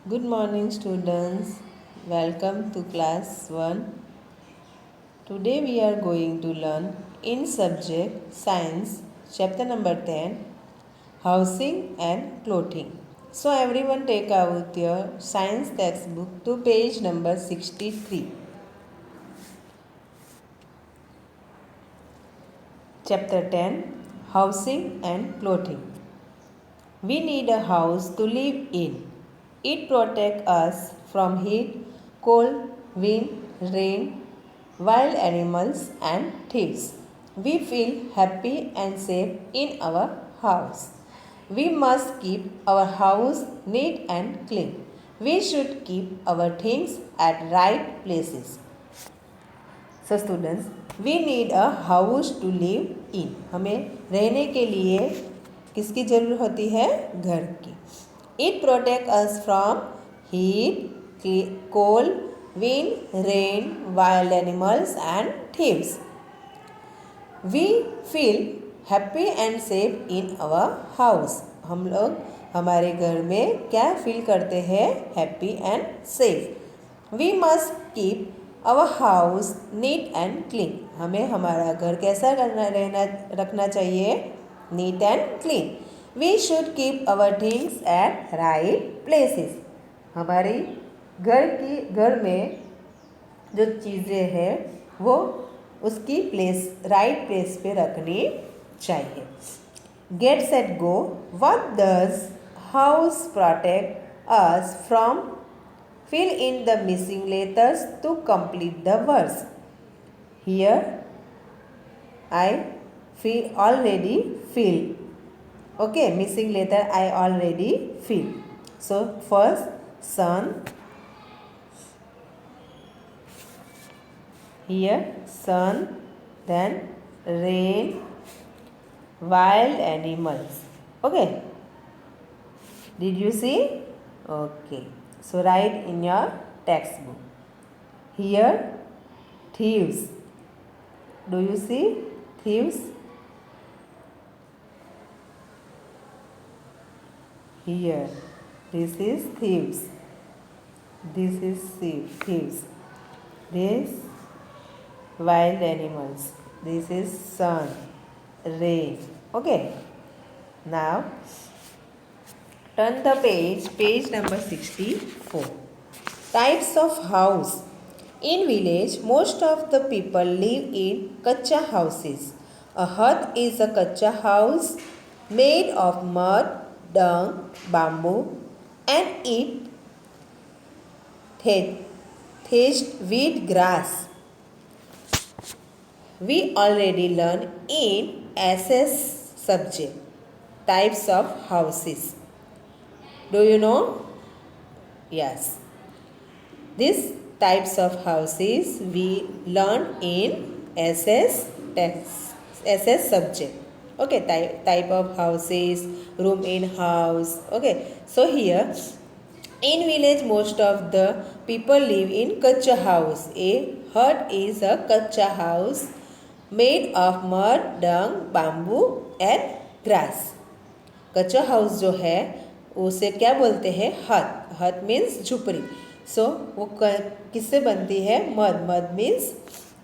Good morning, students. Welcome to class 1. Today we are going to learn in subject science, chapter number 10, housing and clothing. So everyone take out your science textbook to page number 63. Chapter 10, housing and clothing. We need a house to live in. It protects us from heat, cold, wind, rain, wild animals and thieves. We feel happy and safe in our house. We must keep our house neat and clean. We should keep our things at right places. So students, we need a house to live in. हमें रहने के लिए किसकी ज़रूरत होती है? घर की. It protects us from heat, cold, wind, rain, wild animals and thieves. We feel happy and safe in our house. हम लोग हमारे घर में क्या फील करते हैं? Happy and safe. We must keep our house neat and clean. हमें हमारा घर कैसा रखना चाहिए? Neat and clean. We should keep our things at right places. हमारी घर में जो चीज़ें हैं वो उसकी राइट प्लेस पे रखनी चाहिए. Get set go. What does house protect us from? Fill in the missing letters to complete the verse. Here I already fill. Okay, missing letter I already fill. So first sun. Here sun, then rain, wild animals. Okay, did you see? Okay, so write in your textbook. Here thieves. Do you see thieves? Here this is thieves. This is thieves. This wild animals. This is sun, rain. Okay, now turn the page number 64. Types of house. In village, most of the people live in kacha houses. A hut is a kacha house made of mud, dung, bamboo and it thatched with grass. We already learned in SS subject types of houses. Do you know? Yes. These types of houses we learn in SS subject. Okay, type of houses, room in house. Okay, so here in village most of the people live in kacha house. A hut is a kacha house made of mud, dung, bamboo and grass. कच्चा house जो है उसे क्या बोलते हैं? हट. हट means झुपड़ी. सो वो किससे बनती है? मड मीन्स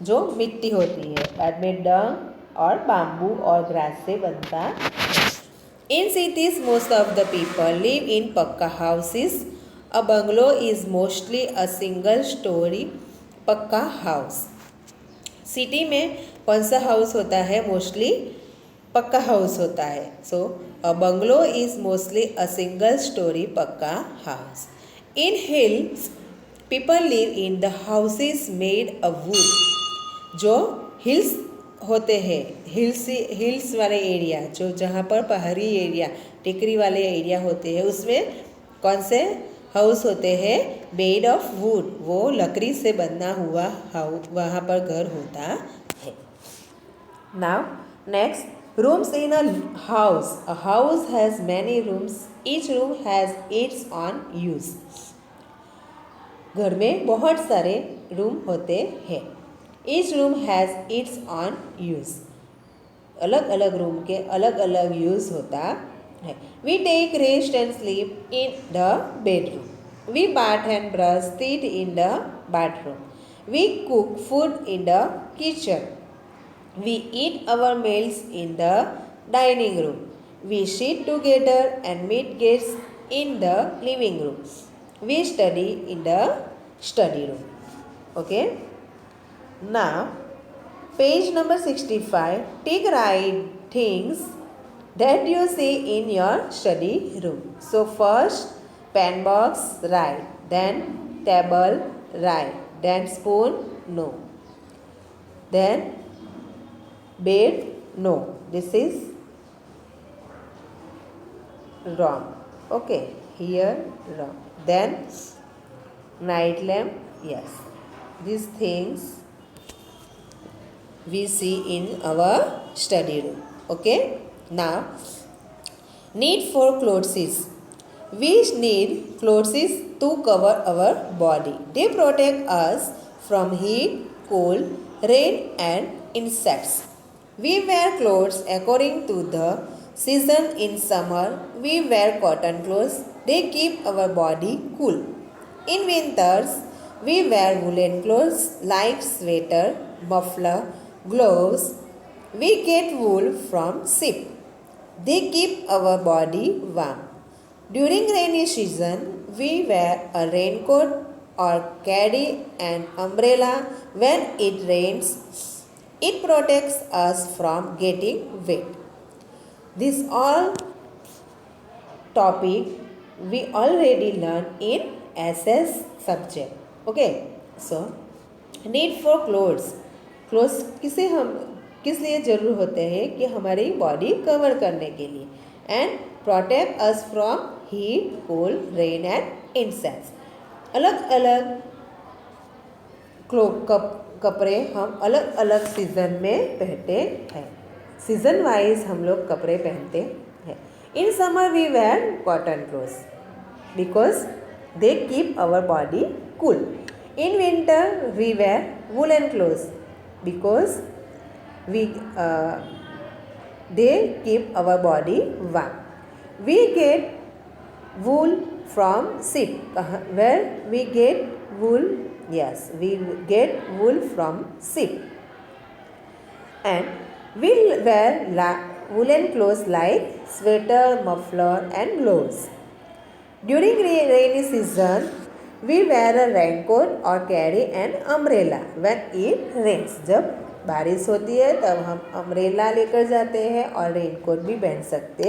जो मिट्टी होती है. बाद में डंग और बाम्बू और ग्रास से बनता है. In cities most of the people live in pucca houses. A bungalow is mostly a single storey pucca house. City में कौन सा हाउस होता है? मोस्टली पक्का हाउस होता है. So a bungalow is mostly a single storey pucca house. In hills people live in the houses made of wood. जो hills होते हैं, हिल्स वाले एरिया, जो जहाँ पर पहाड़ी एरिया, टेकरी वाले एरिया होते हैं, उसमें कौन से हाउस होते हैं? Made of would. वो लकड़ी से बना हुआ हाउस, वहाँ पर घर होता है. Now next, rooms in a house. A house has many rooms. Each room has its own use. घर में बहुत सारे रूम होते हैं. Each room has its own use. अलग अलग रूम के अलग अलग यूज़ होता है. We take rest and sleep in the bedroom. We bath and brush teeth in the bathroom. We cook food in the kitchen. We eat our meals in the dining room. We sit together and meet guests in the living room. We study in the study room. Okay. Now, page number 65. Take right things that you see in your study room. So, first, pen box, right. Then, table, right. Then, spoon, no. Then, bed, no. This is wrong. Okay, here wrong. Then, night lamp, yes. These things we see in our study room. Okay. Now, need for clothes. We need clothes to cover our body. They protect us from heat, cold, rain and insects. We wear clothes according to the season. In summer, we wear cotton clothes. They keep our body cool. In winters, we wear woolen clothes like sweater, muffler, gloves. We get wool from sheep. They keep our body warm. During rainy season, we wear a raincoat or carry an umbrella when it rains. It protects us from getting wet. This all topic we already learned in SS subject. Okay, so need for clothes. Clothes किस लिए जरूर होते हैं कि हमारी body cover करने के लिए and protect us from heat, cold, rain and insects. अलग अलग कपड़े हम अलग अलग सीजन में पहनते हैं. सीजन वाइज हम लोग कपड़े पहनते हैं. In summer we wear cotton clothes because they keep our body cool. In winter we wear woollen clothes because they keep our body warm. We get wool from sheep. Where we get wool? Yes, we get wool from sheep. And we wear woolen clothes like sweater, muffler and gloves. During rainy season, we wear a raincoat or carry an umbrella when it rains. जब बारिश होती है तब हम umbrella लेकर जाते हैं और रेनकोट भी पहन सकते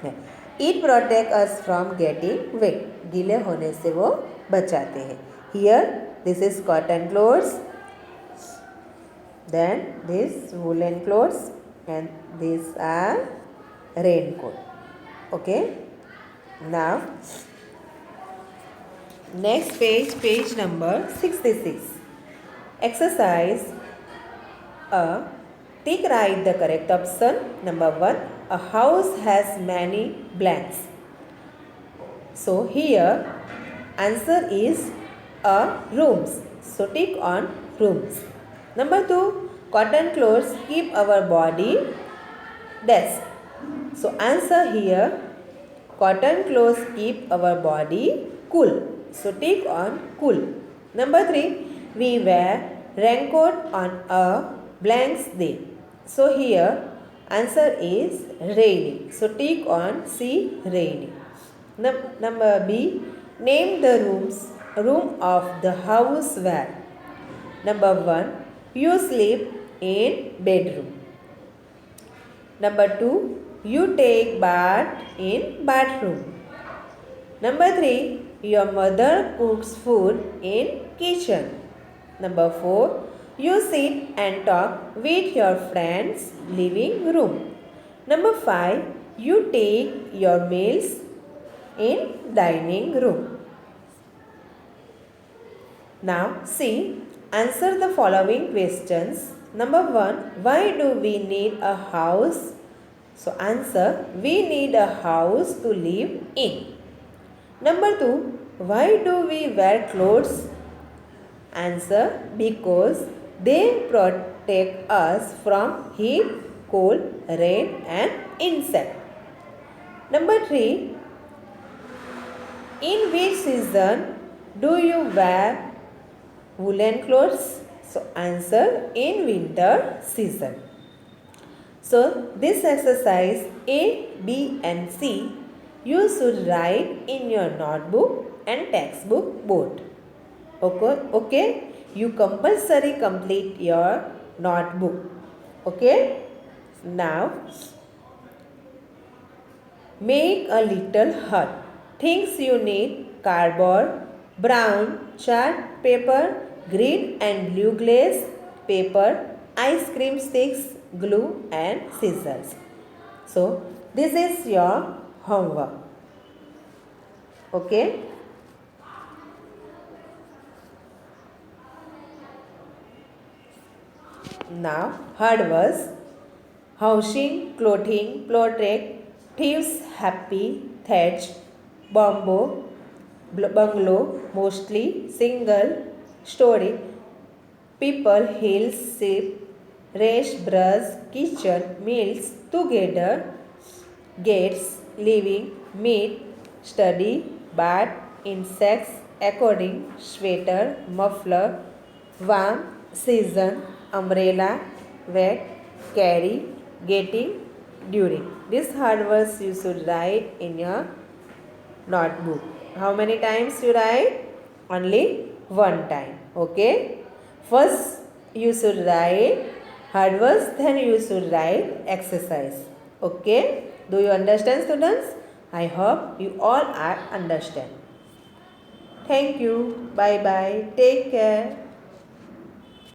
हैं. It protect us from getting wet. गीले होने से वो बचाते हैं. Here this is cotton clothes, then this woollen clothes and this are raincoat. Okay. Now next page number 66. Exercise Take right the correct option. Number 1, a house has many blanks. So here answer is rooms. So tick on rooms. Number 2, cotton clothes keep our body dash. So answer here, cotton clothes keep our body cool. So tick on cool. Number 3, we wear raincoat on a blank day. So here answer is rainy. So tick on C, rainy. Number B, name the room of the house where. Number 1, you sleep in bedroom. Number 2, you take bath in bathroom. Number 3, your mother cooks food in kitchen. Number 4, you sit and talk with your friends living room. Number 5, you take your meals in dining room. Now see, answer the following questions. Number 1, why do we need a house? So answer, we need a house to live in. Number 2, why do we wear clothes? Answer, because they protect us from heat, cold, rain and insect. Number 3, In which season do you wear woolen clothes? So answer, in winter season. So this exercise A, B and C you should write in your notebook and textbook both. Okay? You compulsory complete your notebook. Okay? Now make a little hut. Things you need: cardboard, brown chart paper, green and blue glaze paper, ice cream sticks, glue and scissors. So this is your homework. Okay? Now hard words: housing, clothing, portrait, thieves, happy, thatch, bamboo, bungalow, mostly, single, story, people, hills, ship, race, brush, kitchen, meals, together, gates, living, meat, study, bath, insects, according, sweater, muffler, warm, season, umbrella, wet, carry, getting, during. These hard words you should write in your notebook. How many times you write? Only one time. Okay? First you should write hard words, then you should write exercise. Okay? Do you understand, students? I hope you all are understand. Thank you. Bye bye. Take care.